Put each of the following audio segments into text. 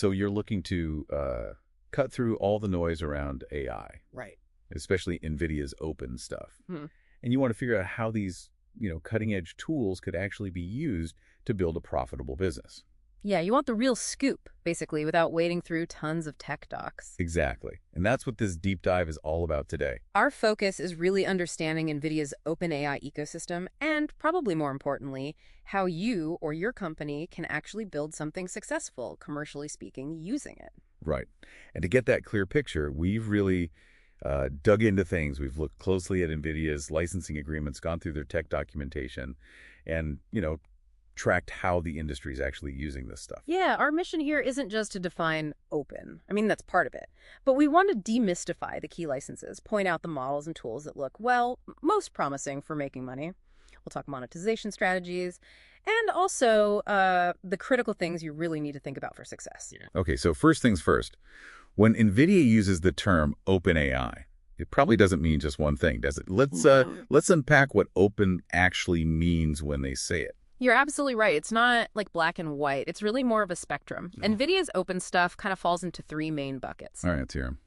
So you're looking to cut through all the noise around AI, Right. especially NVIDIA's open stuff. Hmm. And you want to figure out how these, cutting-edge tools could actually be used to build a profitable business. Yeah, you want the real scoop, basically, without wading through tons of tech docs. Exactly. And that's what this deep dive is all about today. Our focus is really understanding NVIDIA's OpenAI ecosystem and, probably more importantly, how you or your company can actually build something successful, commercially speaking, using it. Right. And to get that clear picture, we've really dug into things. We've looked closely at NVIDIA's licensing agreements, gone through their tech documentation, and, tracked how the industry is actually using this stuff. Yeah, our mission here isn't just to define open. I mean, that's part of it. But we want to demystify the key licenses, point out the models and tools that look, well, most promising for making money. We'll talk monetization strategies, and also the critical things you really need to think about for success. Yeah. Okay, so first things first. When NVIDIA uses the term OpenAI, it probably doesn't mean just one thing, does it? Let's unpack what open actually means when they say it. You're absolutely right. It's not like black and white. It's really more of a spectrum. NVIDIA's open stuff kind of falls into three main buckets. All right, let's hear 'em.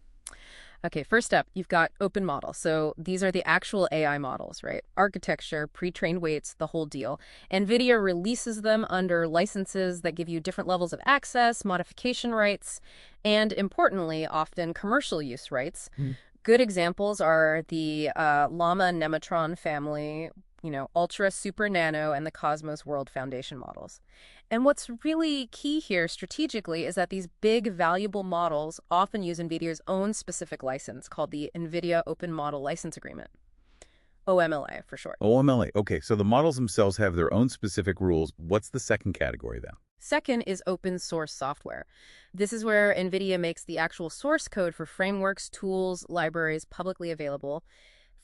Okay, first up, you've got open models. So these are the actual AI models, right? Architecture, pre-trained weights, the whole deal. NVIDIA releases them under licenses that give you different levels of access, modification rights, and importantly, often commercial use rights. Good examples are the Llama Nemotron family, Ultra, Super Nano, and the Cosmos World Foundation models. And what's really key here strategically is that these big, valuable models often use NVIDIA's own specific license called the NVIDIA Open Model License Agreement, OMLA for short. OMLA. Okay, so the models themselves have their own specific rules. What's the second category then? Second is open source software. This is where NVIDIA makes the actual source code for frameworks, tools, libraries publicly available.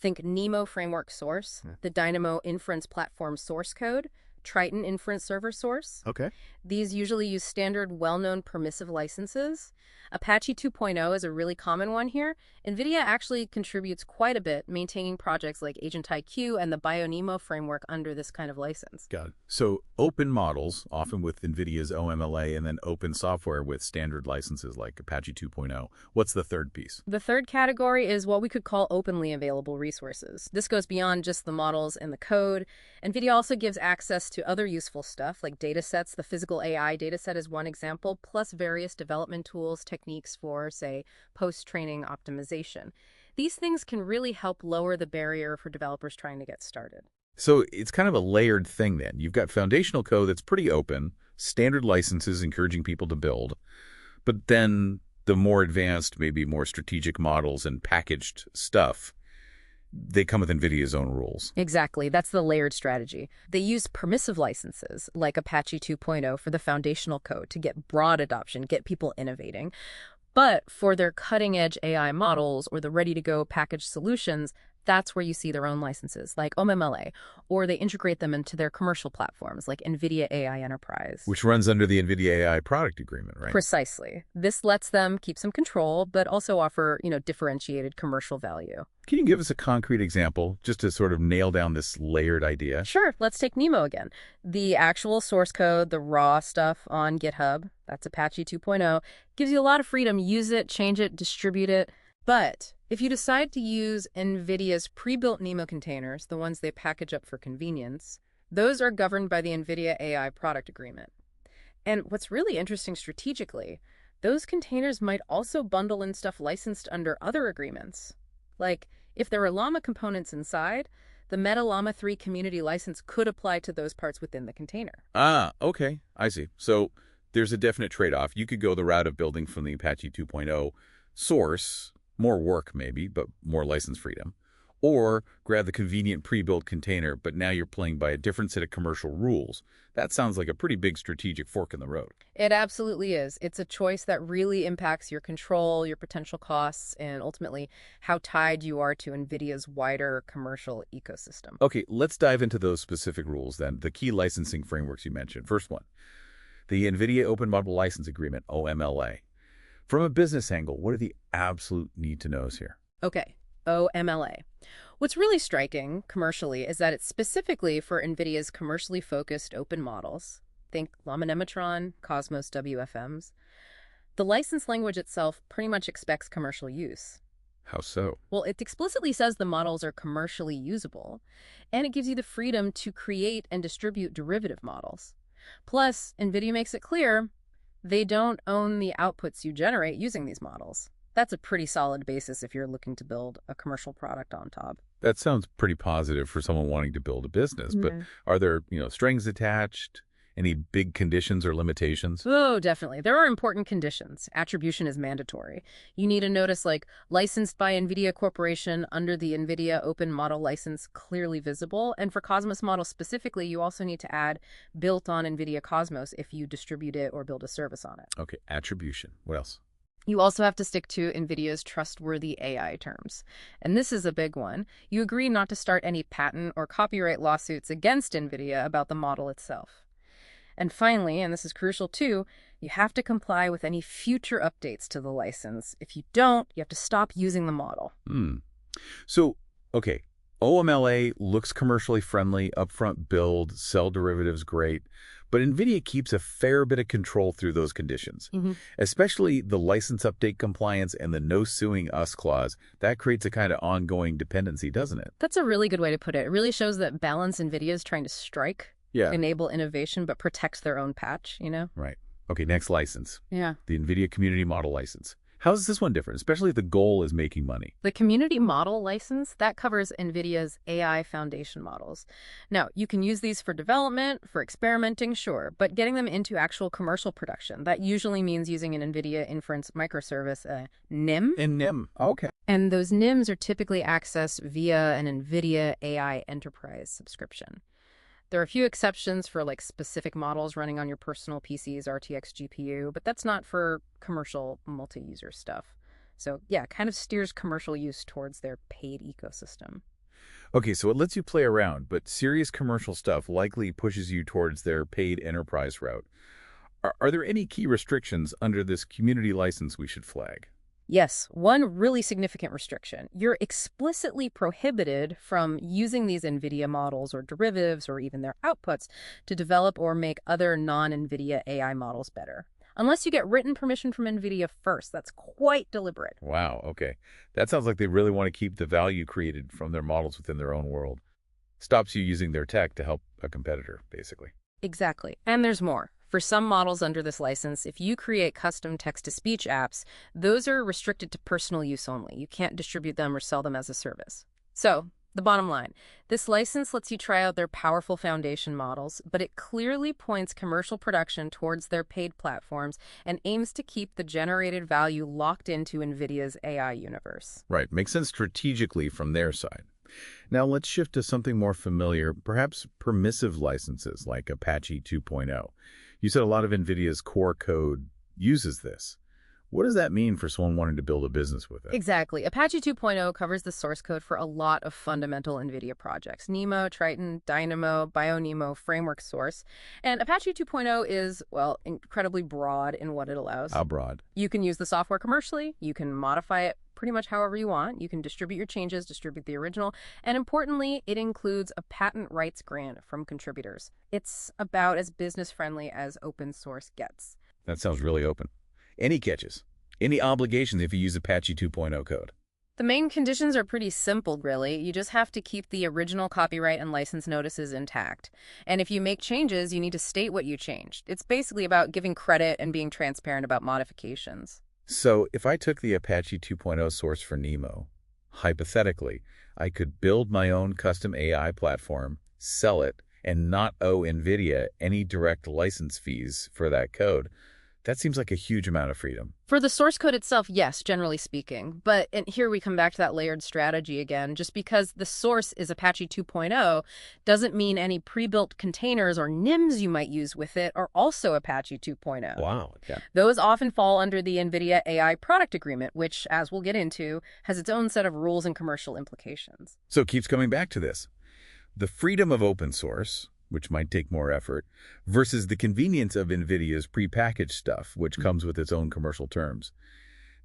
Think NeMo framework source, the Dynamo inference platform source code, Triton inference server source. Okay. These usually use standard, well-known permissive licenses. Apache 2.0 is a really common one here. NVIDIA actually contributes quite a bit, maintaining projects like Agent IQ and the BioNeMo framework under this kind of license. Got it. So open models, often with NVIDIA's OMLA, and then open software with standard licenses like Apache 2.0. What's the third piece? The third category is what we could call openly available resources. This goes beyond just the models and the code. NVIDIA also gives access to other useful stuff like datasets. The physical AI dataset is one example, plus various development tools, techniques for, say, post-training optimization. These things can really help lower the barrier for developers trying to get started. So it's kind of a layered thing then. You've got foundational code that's pretty open, standard licenses encouraging people to build, but then the more advanced, maybe more strategic models and packaged stuff, they come with NVIDIA's own rules. Exactly. That's the layered strategy. They use permissive licenses like Apache 2.0 for the foundational code to get broad adoption, get people innovating. But for their cutting-edge AI models or the ready-to-go packaged solutions, that's where you see their own licenses, like OMLA, or they integrate them into their commercial platforms, like NVIDIA AI Enterprise. Which runs under the NVIDIA AI product agreement, right? Precisely. This lets them keep some control, but also offer, differentiated commercial value. Can you give us a concrete example, just to sort of nail down this layered idea? Sure. Let's take NeMo again. The actual source code, the raw stuff on GitHub, that's Apache 2.0, gives you a lot of freedom. Use it, change it, distribute it. But if you decide to use NVIDIA's pre-built NeMo containers, the ones they package up for convenience, those are governed by the NVIDIA AI product agreement. And what's really interesting strategically, those containers might also bundle in stuff licensed under other agreements. Like, if there are Llama components inside, the Meta Llama 3 community license could apply to those parts within the container. Ah, okay. I see. So there's a definite trade-off. You could go the route of building from the Apache 2.0 source, more work maybe, but more license freedom. Or grab the convenient pre-built container, but now you're playing by a different set of commercial rules. That sounds like a pretty big strategic fork in the road. It absolutely is. It's a choice that really impacts your control, your potential costs, and ultimately how tied you are to NVIDIA's wider commercial ecosystem. Okay, let's dive into those specific rules then, the key licensing frameworks you mentioned. First one, the NVIDIA Open Model License Agreement, OMLA. From a business angle, what are the absolute need-to-knows here? Okay, OMLA. What's really striking commercially is that it's specifically for NVIDIA's commercially focused open models. Think Llama Nemotron, Cosmos WFMs. The license language itself pretty much expects commercial use. How so? Well, it explicitly says the models are commercially usable, and it gives you the freedom to create and distribute derivative models. Plus, NVIDIA makes it clear they don't own the outputs you generate using these models. That's a pretty solid basis if you're looking to build a commercial product on top. That sounds pretty positive for someone wanting to build a business, but are there, strings attached? Any big conditions or limitations? Oh, definitely. There are important conditions. Attribution is mandatory. You need a notice like licensed by NVIDIA Corporation under the NVIDIA Open Model License clearly visible. And for Cosmos models specifically, you also need to add built on NVIDIA Cosmos if you distribute it or build a service on it. Okay, attribution. What else? You also have to stick to NVIDIA's trustworthy AI terms. And this is a big one. You agree not to start any patent or copyright lawsuits against NVIDIA about the model itself. And finally, and this is crucial too, you have to comply with any future updates to the license. If you don't, you have to stop using the model. So, okay, OMLA looks commercially friendly, upfront build, sell derivatives, great. But NVIDIA keeps a fair bit of control through those conditions, especially the license update compliance and the no suing us clause. That creates a kind of ongoing dependency, doesn't it? That's a really good way to put it. It really shows that balance NVIDIA is trying to strike. Yeah. Enable innovation, but protect their own patch, Right. Okay, next license. Yeah. The NVIDIA Community Model License. How is this one different, especially if the goal is making money? The Community Model License, that covers NVIDIA's AI foundation models. Now, you can use these for development, for experimenting, sure, but getting them into actual commercial production, that usually means using an NVIDIA Inference Microservice, NIM. NIM, okay. And those NIMs are typically accessed via an NVIDIA AI Enterprise subscription. There are a few exceptions for like specific models running on your personal PC's RTX GPU, but that's not for commercial multi-user stuff. So yeah, kind of steers commercial use towards their paid ecosystem. Okay, so it lets you play around, but serious commercial stuff likely pushes you towards their paid enterprise route. Are there any key restrictions under this community license we should flag? Yes, one really significant restriction. You're explicitly prohibited from using these NVIDIA models or derivatives or even their outputs to develop or make other non-NVIDIA AI models better. Unless you get written permission from NVIDIA first. That's quite deliberate. Wow, okay. That sounds like they really want to keep the value created from their models within their own world. Stops you using their tech to help a competitor, basically. Exactly. And there's more. For some models under this license, if you create custom text-to-speech apps, those are restricted to personal use only. You can't distribute them or sell them as a service. So, the bottom line, this license lets you try out their powerful foundation models, but it clearly points commercial production towards their paid platforms and aims to keep the generated value locked into NVIDIA's AI universe. Right. Makes sense strategically from their side. Now let's shift to something more familiar, perhaps permissive licenses like Apache 2.0. You said a lot of NVIDIA's core code uses this. What does that mean for someone wanting to build a business with it? Exactly. Apache 2.0 covers the source code for a lot of fundamental NVIDIA projects. NeMo, Triton, Dynamo, BioNeMo, Framework Source. And Apache 2.0 is, well, incredibly broad in what it allows. How broad? You can use the software commercially. You can modify it pretty much however you want. You can distribute your changes, distribute the original. And importantly, it includes a patent rights grant from contributors. It's about as business-friendly as open source gets. That sounds really open. Any catches? Any obligations if you use Apache 2.0 code? The main conditions are pretty simple, really. You just have to keep the original copyright and license notices intact. And if you make changes, you need to state what you changed. It's basically about giving credit and being transparent about modifications. So if I took the Apache 2.0 source for NeMo, hypothetically, I could build my own custom AI platform, sell it, and not owe NVIDIA any direct license fees for that code. That seems like a huge amount of freedom. For the source code itself, yes, generally speaking. But and here we come back to that layered strategy again. Just because the source is Apache 2.0 doesn't mean any pre-built containers or NIMs you might use with it are also Apache 2.0. Wow. Yeah. Those often fall under the NVIDIA AI product agreement, which, as we'll get into, has its own set of rules and commercial implications. So it keeps coming back to this. The freedom of open source, which might take more effort, versus the convenience of NVIDIA's prepackaged stuff, which comes with its own commercial terms.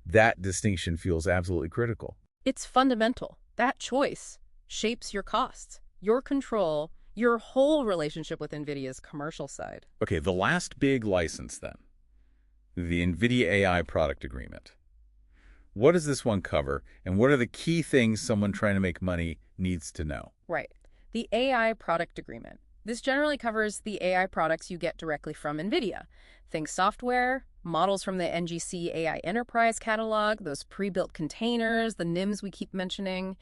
That distinction feels absolutely critical. It's fundamental. That choice shapes your costs, your control, your whole relationship with NVIDIA's commercial side. Okay, the last big license then. The NVIDIA AI product agreement. What does this one cover, and what are the key things someone trying to make money needs to know? Right. The AI product agreement. This generally covers the AI products you get directly from NVIDIA. Think software, models from the NGC AI Enterprise catalog, those pre-built containers, the NIMs we keep mentioning.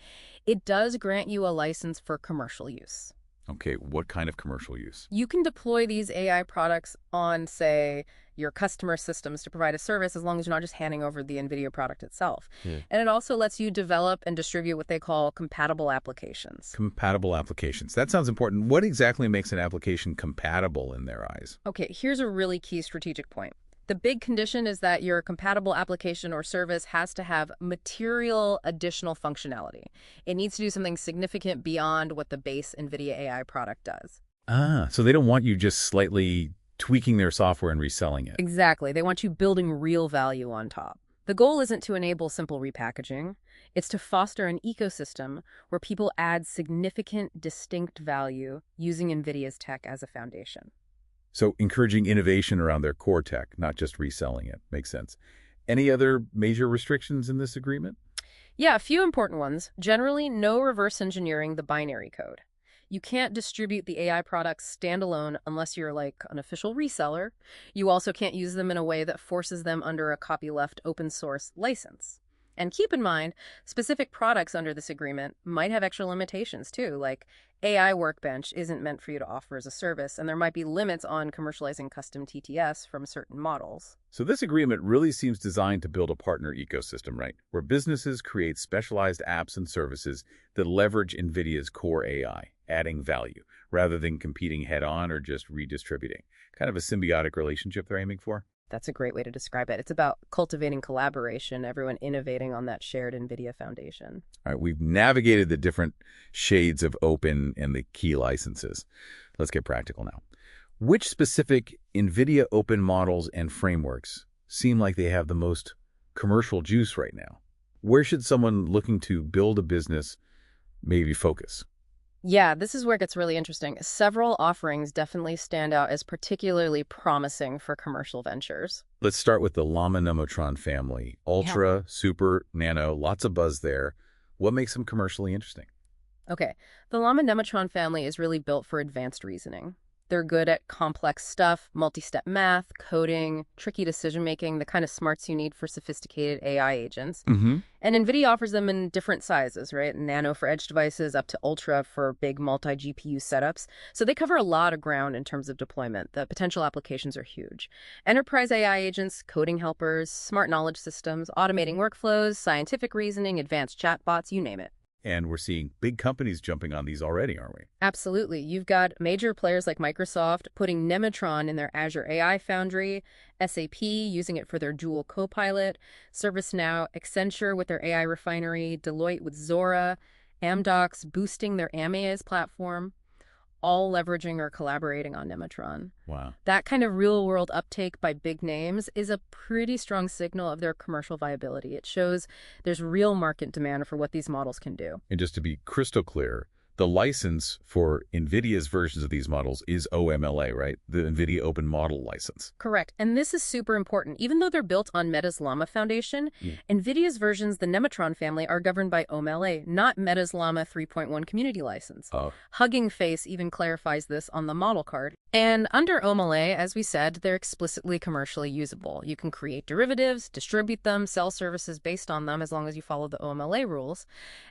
It does grant you a license for commercial use. Okay, what kind of commercial use? You can deploy these AI products on, say, your customer systems to provide a service as long as you're not just handing over the NVIDIA product itself. And it also lets you develop and distribute what they call compatible applications. Compatible applications. That sounds important. What exactly makes an application compatible in their eyes? Okay, here's a really key strategic point. The big condition is that your compatible application or service has to have material additional functionality. It needs to do something significant beyond what the base NVIDIA AI product does. So they don't want you just slightly tweaking their software and reselling it. Exactly. They want you building real value on top. The goal isn't to enable simple repackaging. It's to foster an ecosystem where people add significant, distinct value using NVIDIA's tech as a foundation. So encouraging innovation around their core tech, not just reselling it. Makes sense. Any other major restrictions in this agreement? Yeah, a few important ones. Generally, no reverse engineering the binary code. You can't distribute the AI products standalone unless you're like an official reseller. You also can't use them in a way that forces them under a copyleft open source license. And keep in mind, specific products under this agreement might have extra limitations too, like AI Workbench isn't meant for you to offer as a service, and there might be limits on commercializing custom TTS from certain models. So this agreement really seems designed to build a partner ecosystem, right? Where businesses create specialized apps and services that leverage NVIDIA's core AI, adding value, rather than competing head-on or just redistributing. Kind of a symbiotic relationship they're aiming for. That's a great way to describe it. It's about cultivating collaboration, everyone innovating on that shared NVIDIA foundation. All right, we've navigated the different shades of open and the key licenses. Let's get practical now. Which specific NVIDIA open models and frameworks seem like they have the most commercial juice right now? Where should someone looking to build a business maybe focus? Yeah, this is where it gets really interesting. Several offerings definitely stand out as particularly promising for commercial ventures. Let's start with the Llama Nemotron family. Ultra, Super, Nano, lots of buzz there. What makes them commercially interesting? Okay, the Llama Nemotron family is really built for advanced reasoning. They're good at complex stuff, multi-step math, coding, tricky decision-making, the kind of smarts you need for sophisticated AI agents. And NVIDIA offers them in different sizes, right? Nano for edge devices up to Ultra for big multi-GPU setups. So they cover a lot of ground in terms of deployment. The potential applications are huge. Enterprise AI agents, coding helpers, smart knowledge systems, automating workflows, scientific reasoning, advanced chatbots, you name it. And we're seeing big companies jumping on these already, aren't we? Absolutely. You've got major players like Microsoft putting Nemotron in their Azure AI Foundry, SAP using it for their Joule Copilot, ServiceNow, Accenture with their AI Refinery, Deloitte with Zora, Amdocs boosting their Amaze platform, all leveraging or collaborating on Nemotron. Wow. That kind of real-world uptake by big names is a pretty strong signal of their commercial viability. It shows there's real market demand for what these models can do. And just to be crystal clear, the license for NVIDIA's versions of these models is OMLA, right? The NVIDIA Open Model License. Correct. And this is super important. Even though they're built on Meta's Llama Foundation, NVIDIA's versions, the Nemotron family, are governed by OMLA, not Meta's Llama 3.1 community license. Hugging Face even clarifies this on the model card. And under OMLA, as we said, they're explicitly commercially usable. You can create derivatives, distribute them, sell services based on them as long as you follow the OMLA rules.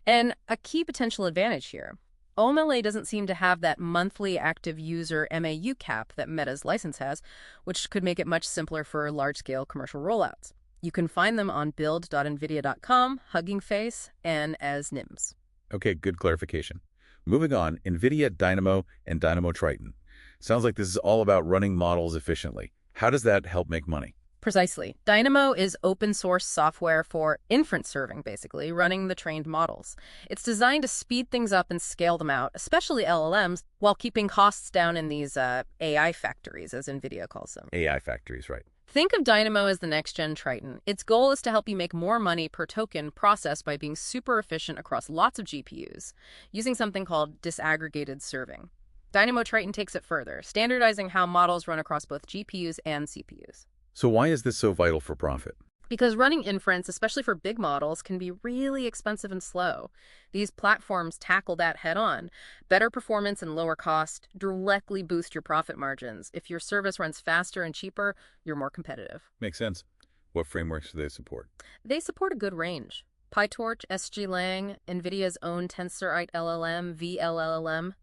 And a key potential advantage here, OMLA doesn't seem to have that monthly active user MAU cap that Meta's license has, which could make it much simpler for large-scale commercial rollouts. You can find them on build.nvidia.com, Hugging Face, and as NIMs. Okay, good clarification. Moving on, NVIDIA Dynamo and Dynamo Triton. Sounds like this is all about running models efficiently. How does that help make money? Precisely. Dynamo is open source software for inference serving, basically, running the trained models. It's designed to speed things up and scale them out, especially LLMs, while keeping costs down in these AI factories, as NVIDIA calls them. AI factories, right. Think of Dynamo as the next-gen Triton. Its goal is to help you make more money per token processed by being super efficient across lots of GPUs, using something called disaggregated serving. Dynamo Triton takes it further, standardizing how models run across both GPUs and CPUs. So why is this so vital for profit? Because running inference, especially for big models, can be really expensive and slow. These platforms tackle that head on. Better performance and lower cost directly boost your profit margins. If your service runs faster and cheaper, you're more competitive. Makes sense. What frameworks do they support? They support a good range. PyTorch, SGLang, NVIDIA's own TensorRite LLM, VLLM.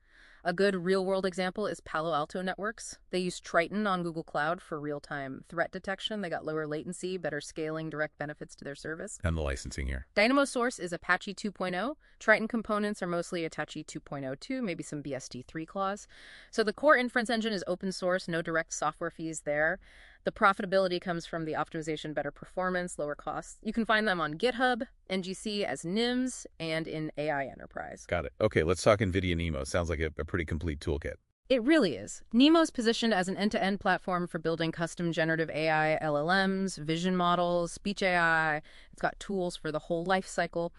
A good real-world example is Palo Alto Networks. They use Triton on Google Cloud for real-time threat detection. They got lower latency, better scaling, direct benefits to their service. And the licensing here. Dynamo source is Apache 2.0. Triton components are mostly Apache 2.02, maybe some BSD3 clause. So the core inference engine is open source, no direct software fees there. The profitability comes from the optimization, better performance, lower costs. You can find them on GitHub, NGC as NIMs, and in AI Enterprise. Got it. Okay, let's talk NVIDIA NeMo. Sounds like a pretty complete toolkit. It really is. NeMo's positioned as an end-to-end platform for building custom generative AI LLMs, vision models, speech AI. It's got tools for the whole life cycle.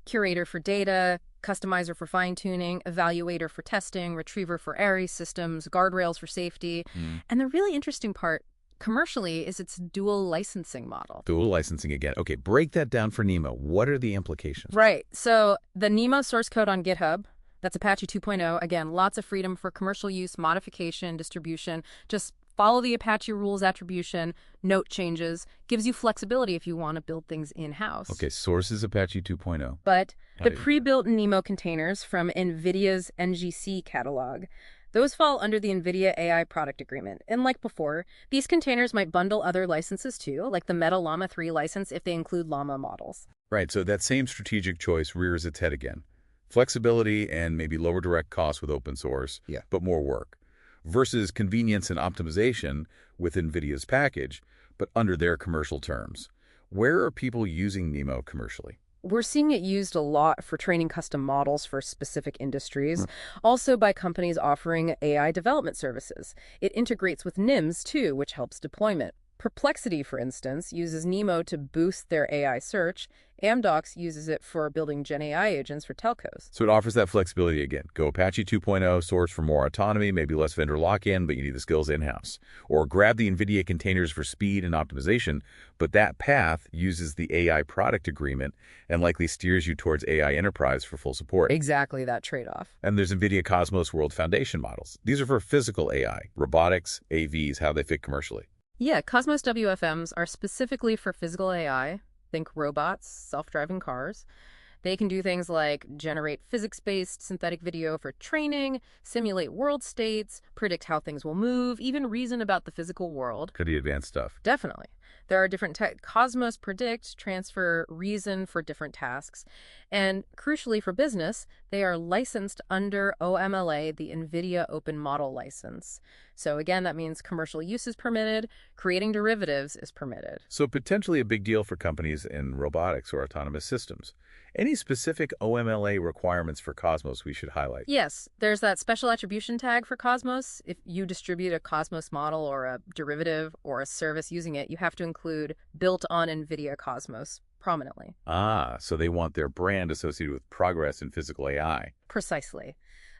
Curator for data, customizer for fine-tuning, evaluator for testing, retriever for ARIES systems, guardrails for safety. And the really interesting part, commercially, is its dual licensing model. Dual licensing again. Okay, break that down for NeMo. What are the implications? Right. So the NeMo source code on GitHub, that's Apache 2.0. Again, lots of freedom for commercial use, modification, distribution. Just follow the Apache rules attribution, note changes, gives you flexibility if you want to build things in-house. Okay, source is Apache 2.0. But the pre-built NeMo containers from NVIDIA's NGC catalog, those fall under the NVIDIA AI product agreement. And like before, these containers might bundle other licenses too, like the Meta Llama 3 license if they include Llama models. Right, so that same strategic choice rears its head again. Flexibility and maybe lower direct costs with open source, but more work. Versus convenience and optimization with NVIDIA's package, but under their commercial terms. Where are people using NeMo commercially? We're seeing it used a lot for training custom models for specific industries, also by companies offering AI development services. It integrates with NIMs, too, which helps deployment. Perplexity, for instance, uses NeMo to boost their AI search. Amdocs uses it for building Gen AI agents for telcos. So it offers that flexibility again. Go Apache 2.0, source for more autonomy, maybe less vendor lock-in, but you need the skills in-house. Or grab the NVIDIA containers for speed and optimization, but that path uses the AI product agreement and likely steers you towards AI Enterprise for full support. Exactly that trade-off. And there's NVIDIA Cosmos World Foundation models. These are for physical AI, robotics, AVs, how they fit commercially. Yeah, Cosmos WFMs are specifically for physical AI. Think robots, self-driving cars. They can do things like generate physics-based synthetic video for training, simulate world states, predict how things will move, even reason about the physical world. Pretty advanced stuff. Definitely. There are different Cosmos predict, transfer, reason for different tasks. And crucially for business, they are licensed under OMLA, the NVIDIA Open Model License. So again, that means commercial use is permitted, creating derivatives is permitted. So potentially a big deal for companies in robotics or autonomous systems. Any specific OMLA requirements for Cosmos we should highlight? Yes, there's that special attribution tag for Cosmos. If you distribute a Cosmos model or a derivative or a service using it, you have to include built on NVIDIA Cosmos prominently. Ah, so they want their brand associated with progress in physical AI. Precisely.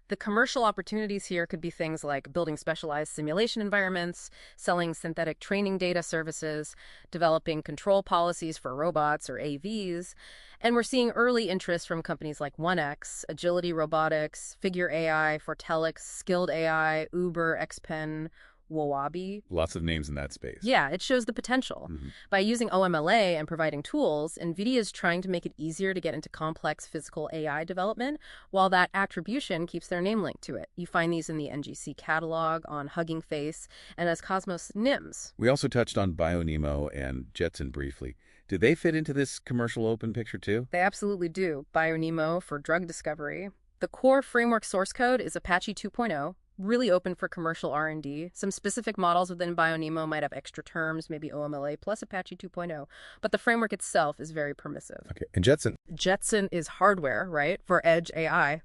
The commercial opportunities here could be things like building specialized simulation environments, selling synthetic training data services, developing control policies for robots or AVs. And we're seeing early interest from companies like 1X, Agility Robotics, Figure AI, Fortelix, Skilled AI, Uber, XPen, Wawabi. Lots of names in that space. Yeah, it shows the potential. By using OMLA and providing tools, NVIDIA is trying to make it easier to get into complex physical AI development, while that attribution keeps their name linked to it. You find these in the NGC catalog, on Hugging Face, and as Cosmos NIMs. We also touched on BioNeMo and Jetson briefly. Do they fit into this commercial open picture too? They absolutely do. BioNeMo for drug discovery. The core framework source code is Apache 2.0. Really open for commercial R&D. Some specific models within BioNeMo might have extra terms, maybe OMLA plus Apache 2.0, but the framework itself is very permissive. Okay, and Jetson? Jetson is hardware, right, for edge AI.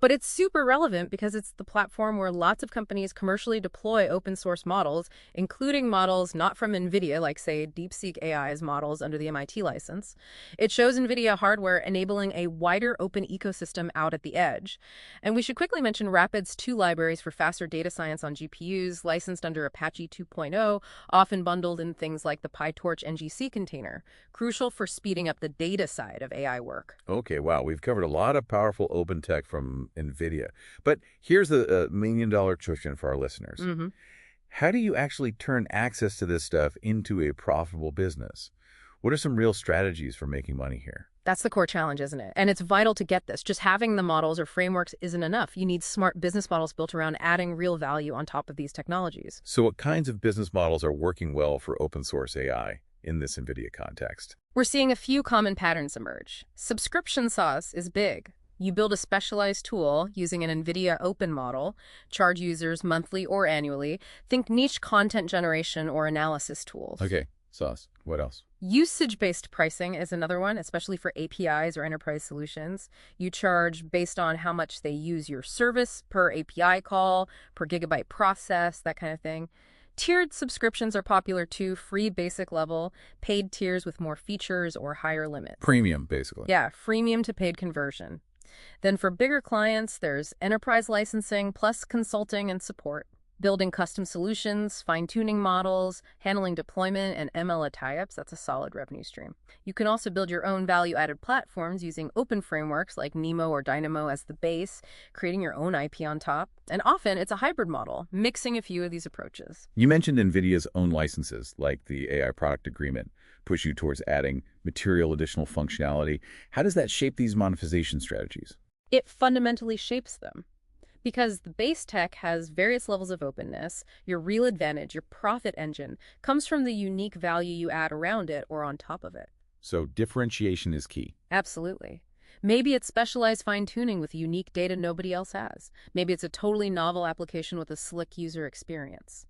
But it's super relevant because it's the platform where lots of companies commercially deploy open source models, including models not from NVIDIA, like, say, DeepSeek AI's models under the MIT license. It shows NVIDIA hardware enabling a wider open ecosystem out at the edge. And we should quickly mention Rapid's two libraries for faster data science on GPUs, licensed under Apache 2.0, often bundled in things like the PyTorch NGC container, crucial for speeding up the data side of AI work. Okay, wow, we've covered a lot of powerful open tech from NVIDIA. But here's the million-dollar question for our listeners. Mm-hmm. How do you actually turn access to this stuff into a profitable business? What are some real strategies for making money here? That's the core challenge, isn't it? And it's vital to get this. Just having the models or frameworks isn't enough. You need smart business models built around adding real value on top of these technologies. So what kinds of business models are working well for open source AI in this NVIDIA context? We're seeing a few common patterns emerge. Subscription sauce is big. You build a specialized tool using an NVIDIA open model, charge users monthly or annually. Think niche content generation or analysis tools. Okay, sauce. What else? Usage-based pricing is another one, especially for APIs or enterprise solutions. You charge based on how much they use your service per API call, per gigabyte process, that kind of thing. Tiered subscriptions are popular too, free basic level, paid tiers with more features or higher limits. Premium, basically. Yeah, freemium to paid conversion. Then for bigger clients, there's enterprise licensing plus consulting and support. Building custom solutions, fine-tuning models, handling deployment, and MLA tie-ups, that's a solid revenue stream. You can also build your own value-added platforms using open frameworks like NeMo or Dynamo as the base, creating your own IP on top. And often, it's a hybrid model, mixing a few of these approaches. You mentioned NVIDIA's own licenses, like the AI product agreement, push you towards adding material additional functionality. How does that shape these monetization strategies? It fundamentally shapes them. Because the base tech has various levels of openness, your real advantage, your profit engine, comes from the unique value you add around it or on top of it. So differentiation is key. Absolutely. Maybe it's specialized fine-tuning with unique data nobody else has. Maybe it's a totally novel application with a slick user experience.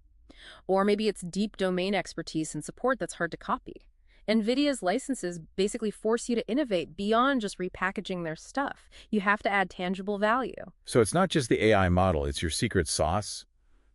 Or maybe it's deep domain expertise and support that's hard to copy. NVIDIA's licenses basically force you to innovate beyond just repackaging their stuff. You have to add tangible value. So it's not just the AI model, it's your secret sauce,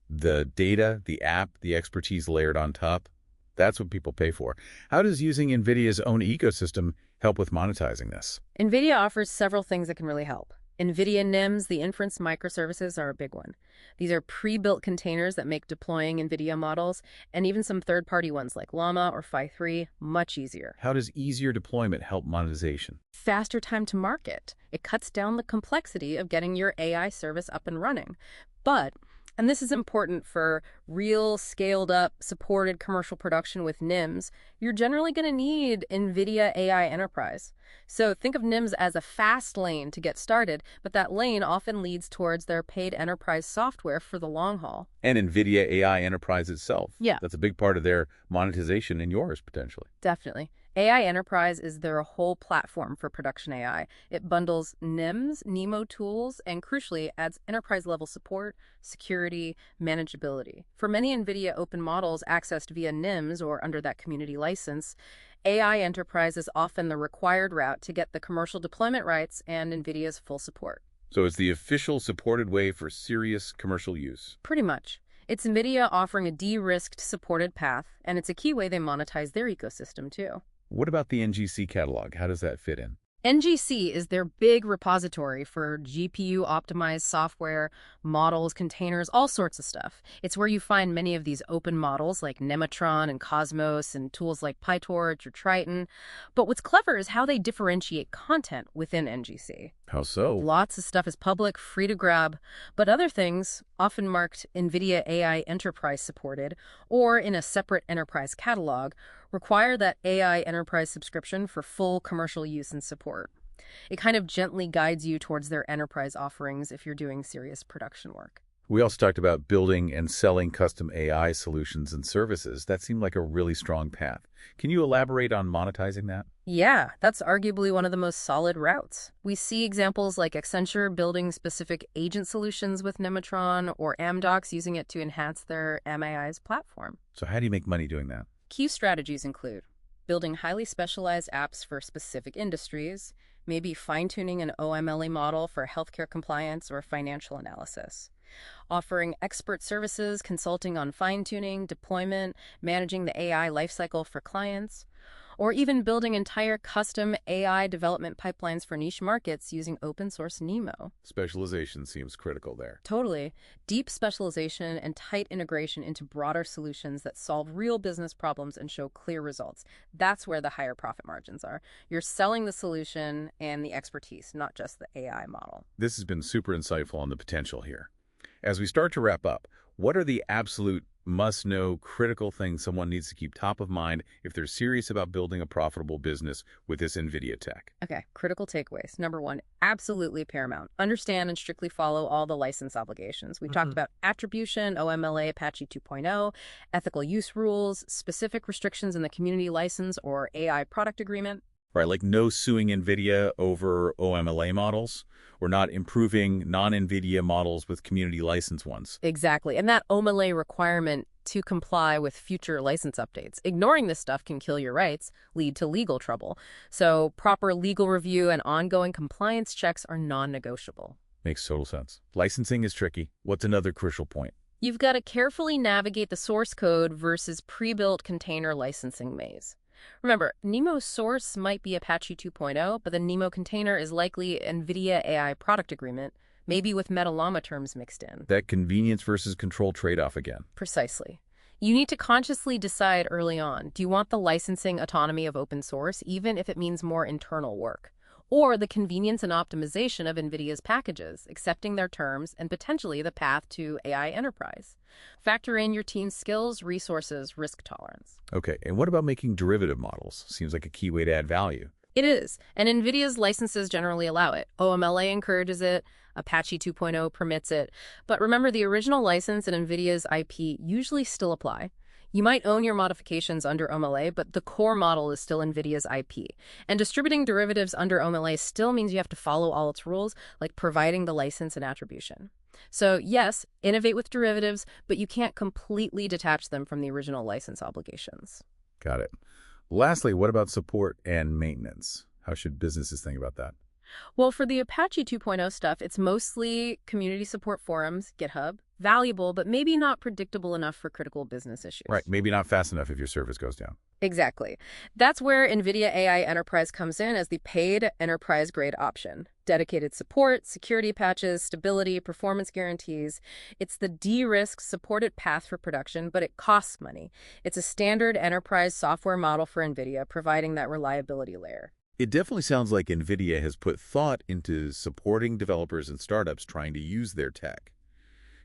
the data, the app, the expertise layered on top. That's what people pay for. How does using NVIDIA's own ecosystem help with monetizing this? NVIDIA offers several things that can really help. NVIDIA NIMs, the inference microservices, are a big one. These are pre-built containers that make deploying NVIDIA models, and even some third-party ones like Llama or Phi 3, much easier. How does easier deployment help monetization? Faster time to market. It cuts down the complexity of getting your AI service up and running. But, and this is important for real scaled-up, supported commercial production with NIMs, you're generally going to need NVIDIA AI Enterprise. So think of NIMs as a fast lane to get started, but that lane often leads towards their paid enterprise software for the long haul. And NVIDIA AI Enterprise itself. Yeah. That's a big part of their monetization and yours, potentially. Definitely. AI Enterprise is their whole platform for production AI. It bundles NIMs, NeMo tools, and crucially adds enterprise-level support, security, manageability. For many NVIDIA open models accessed via NIMs or under that community license, AI Enterprise is often the required route to get the commercial deployment rights and NVIDIA's full support. So it's the official supported way for serious commercial use. Pretty much. It's NVIDIA offering a de-risked supported path, and it's a key way they monetize their ecosystem too. What about the NGC catalog? How does that fit in? NGC is their big repository for GPU-optimized software, models, containers, all sorts of stuff. It's where you find many of these open models like Nemotron and Cosmos and tools like PyTorch or Triton. But what's clever is how they differentiate content within NGC. How so? Lots of stuff is public, free to grab, but other things, often marked NVIDIA AI Enterprise supported or in a separate enterprise catalog, require that AI Enterprise subscription for full commercial use and support. It kind of gently guides you towards their enterprise offerings if you're doing serious production work. We also talked about building and selling custom AI solutions and services. That seemed like a really strong path. Can you elaborate on monetizing that? Yeah, that's arguably one of the most solid routes. We see examples like Accenture building specific agent solutions with Nemotron or Amdocs using it to enhance their MAI's platform. So how do you make money doing that? Key strategies include building highly specialized apps for specific industries, maybe fine-tuning an OMLA model for healthcare compliance or financial analysis, offering expert services, consulting on fine-tuning, deployment, managing the AI lifecycle for clients, or even building entire custom AI development pipelines for niche markets using open source NeMo. Specialization seems critical there. Totally. Deep specialization and tight integration into broader solutions that solve real business problems and show clear results. That's where the higher profit margins are. You're selling the solution and the expertise, not just the AI model. This has been super insightful on the potential here. As we start to wrap up, what are the absolute must-know critical things someone needs to keep top of mind if they're serious about building a profitable business with this NVIDIA tech? Okay, critical takeaways. Number one, absolutely paramount. Understand and strictly follow all the license obligations. We talked about attribution, OMLA, Apache 2.0, ethical use rules, specific restrictions in the community license or AI product agreement. Right, like no suing NVIDIA over OMLA models, or not improving non-NVIDIA models with community license ones. Exactly. And that OMLA requirement to comply with future license updates. Ignoring this stuff can kill your rights, lead to legal trouble. So proper legal review and ongoing compliance checks are non-negotiable. Makes total sense. Licensing is tricky. What's another crucial point? You've got to carefully navigate the source code versus pre-built container licensing maze. Remember, NeMo's source might be Apache 2.0, but the NeMo container is likely NVIDIA AI product agreement, maybe with Llama terms mixed in. That convenience versus control trade-off again. Precisely. You need to consciously decide early on, do you want the licensing autonomy of open source, even if it means more internal work? Or the convenience and optimization of NVIDIA's packages, accepting their terms, and potentially the path to AI enterprise. Factor in your team's skills, resources, risk tolerance. Okay, and what about making derivative models? Seems like a key way to add value. It is, and NVIDIA's licenses generally allow it. OMLA encourages it, Apache 2.0 permits it. But remember, the original license and NVIDIA's IP usually still apply. You might own your modifications under OMLA, but the core model is still NVIDIA's IP. And distributing derivatives under OMLA still means you have to follow all its rules, like providing the license and attribution. So yes, innovate with derivatives, but you can't completely detach them from the original license obligations. Got it. Lastly, what about support and maintenance? How should businesses think about that? Well, for the Apache 2.0 stuff, it's mostly community support forums, GitHub, valuable, but maybe not predictable enough for critical business issues. Right, maybe not fast enough if your service goes down. Exactly. That's where NVIDIA AI Enterprise comes in as the paid enterprise-grade option. Dedicated support, security patches, stability, performance guarantees. It's the de-risk supported path for production, but it costs money. It's a standard enterprise software model for NVIDIA, providing that reliability layer. It definitely sounds like NVIDIA has put thought into supporting developers and startups trying to use their tech.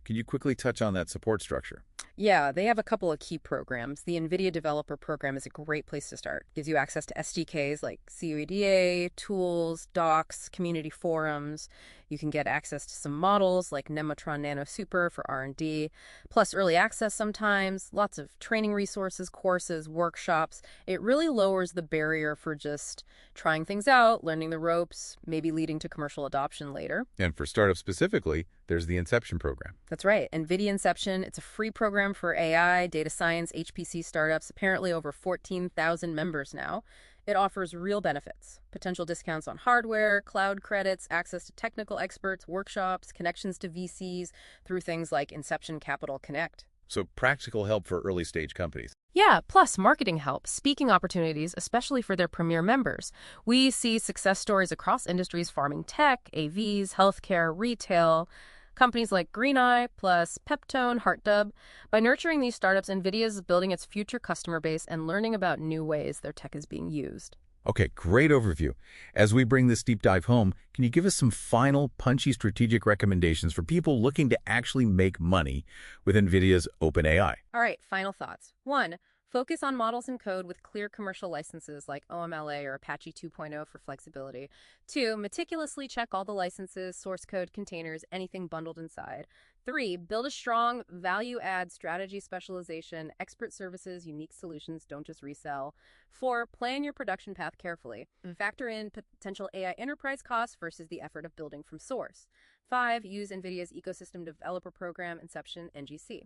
Can you quickly touch on that support structure? Yeah, they have a couple of key programs. The NVIDIA Developer Program is a great place to start. Gives you access to SDKs like CUEDA, tools, docs, community forums. You can get access to some models like Nemotron Nano Super for R&D, plus early access sometimes, lots of training resources, courses, workshops. It really lowers the barrier for just trying things out, learning the ropes, maybe leading to commercial adoption later. And for startups specifically, there's the Inception program. That's right. NVIDIA Inception, it's a free program for AI, data science, HPC startups, apparently over 14,000 members now. It offers real benefits, potential discounts on hardware, cloud credits, access to technical experts, workshops, connections to VCs through things like Inception Capital Connect. So practical help for early stage companies. Yeah, plus marketing help, speaking opportunities, especially for their premier members. We see success stories across industries: farming tech, AVs, healthcare, retail. Companies like Greeneye, plus Peptone, HeartDub. By nurturing these startups, NVIDIA is building its future customer base and learning about new ways their tech is being used. Okay, great overview. As we bring this deep dive home, can you give us some final punchy strategic recommendations for people looking to actually make money with NVIDIA's OpenAI? All right, final thoughts. 1. Focus on models and code with clear commercial licenses like OMLA or Apache 2.0 for flexibility. 2. Meticulously check all the licenses, source code, containers, anything bundled inside. 3. Build a strong value-add strategy specialization, expert services, unique solutions, don't just resell. 4. Plan your production path carefully. Factor in potential AI enterprise costs versus the effort of building from source. 5. Use NVIDIA's ecosystem developer program, Inception, NGC.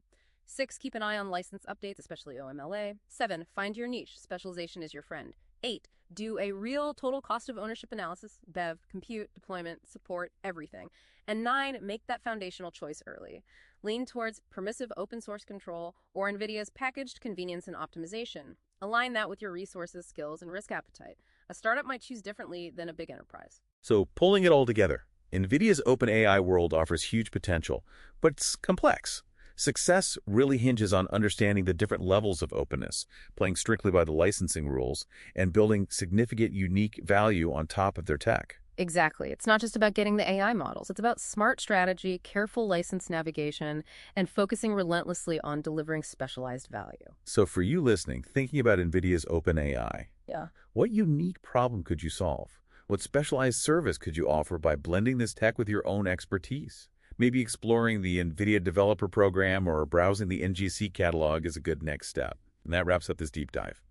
6. Keep an eye on license updates, especially OMLA. 7. Find your niche. Specialization is your friend. 8. Do a real total cost of ownership analysis, BEV, compute, deployment, support, everything. And 9. Make that foundational choice early. Lean towards permissive open source control or NVIDIA's packaged convenience and optimization. Align that with your resources, skills, and risk appetite. A startup might choose differently than a big enterprise. So pulling it all together, NVIDIA's OpenAI world offers huge potential, but it's complex. Success really hinges on understanding the different levels of openness, playing strictly by the licensing rules, and building significant unique value on top of their tech. Exactly. It's not just about getting the AI models. It's about smart strategy, careful license navigation, and focusing relentlessly on delivering specialized value. So for you listening, thinking about NVIDIA's OpenAI, Yeah. what unique problem could you solve? What specialized service could you offer by blending this tech with your own expertise? Maybe exploring the NVIDIA Developer Program or browsing the NGC catalog is a good next step. And that wraps up this deep dive.